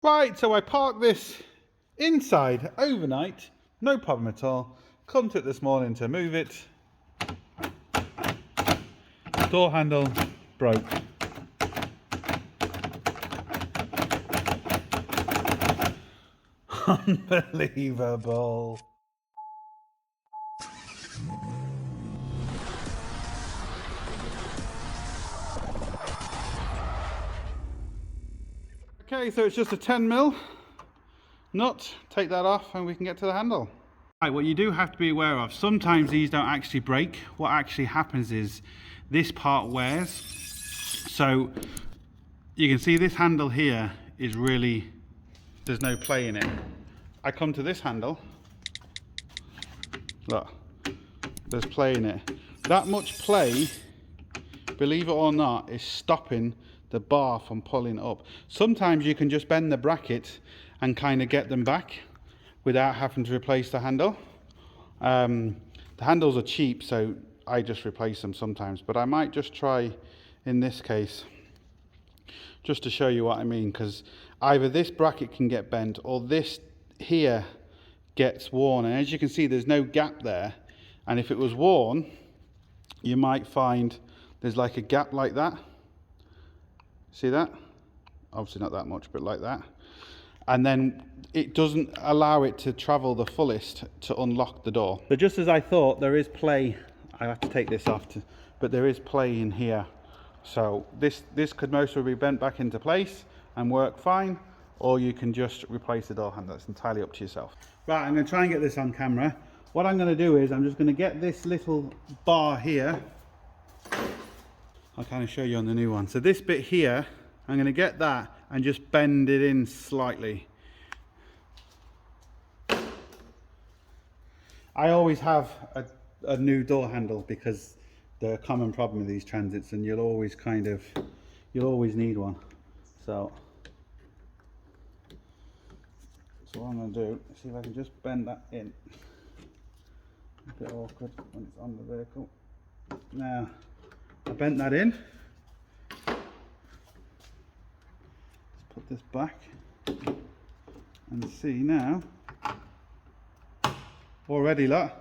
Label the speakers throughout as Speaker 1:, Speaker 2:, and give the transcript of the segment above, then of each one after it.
Speaker 1: Right, so I parked this inside overnight, no problem at all. Come to it this morning to move it. Door handle broke. Unbelievable. Okay, so it's just a 10mm nut. Take that off and we can get to the handle. Right, what you do have to be aware of, sometimes these don't actually break. What actually happens is this part wears. So you can see this handle here is really, there's no play in it. I come to this handle, look, there's play in it. That much play, believe it or not, is stopping the bar from pulling up. Sometimes you can just bend the bracket and kind of get them back without having to replace the handle. The handles are cheap, so I just replace them sometimes, but I might just try in this case just to show you what I mean, because either this bracket can get bent or this here gets worn, and as you can see there's no gap there, and if it was worn you might find there's like a gap like that. See that? Obviously not that much, but like that. And then it doesn't allow it to travel the fullest to unlock the door. But just as I thought, there is play. I have to take this off, but there is play in here. So this could mostly be bent back into place and work fine, or you can just replace the door handle. It's entirely up to yourself. Right, I'm going to try and get this on camera. What I'm going to do is I'm just going to get this little bar here. I'll kind of show you on the new one. So this bit here, I'm going to get that and just bend it in slightly. I always have a new door handle because the common problem with these transits, and you'll always need one. So what I'm going to do, see if I can just bend that in. A bit awkward when it's on the vehicle. Now, I bent that in. Let's put this back and see now. Already, look,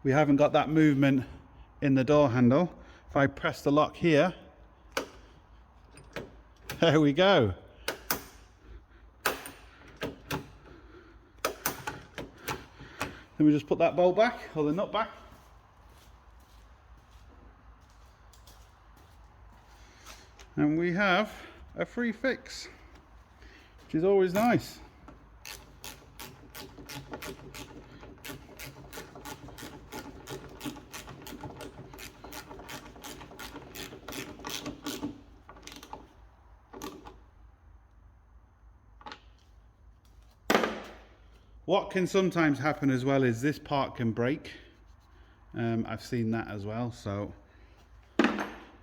Speaker 1: we haven't got that movement in the door handle. If I press the lock here, there we go. Then we just put that bolt back, or the nut back. And we have a free fix, which is always nice. What can sometimes happen as well is this part can break. I've seen that as well. So,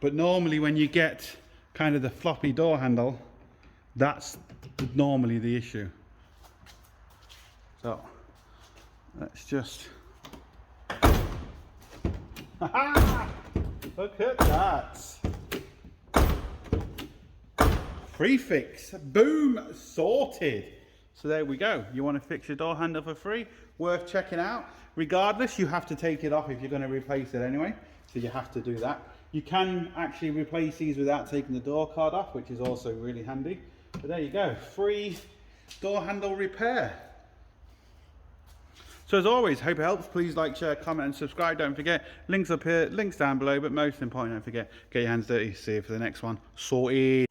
Speaker 1: but normally when you get kind of the floppy door handle, that's normally the issue. So let's just look at that. Free fix, boom, sorted. So there we go. You want to fix your door handle for free? Worth checking out. Regardless, you have to take it off if you're going to replace it anyway. So you have to do that. You can actually replace these without taking the door card off, which is also really handy. But there you go. Free door handle repair. So as always, hope it helps. Please like, share, comment and subscribe. Don't forget, links up here, links down below. But most important, don't forget, get your hands dirty. See you for the next one. Sorted.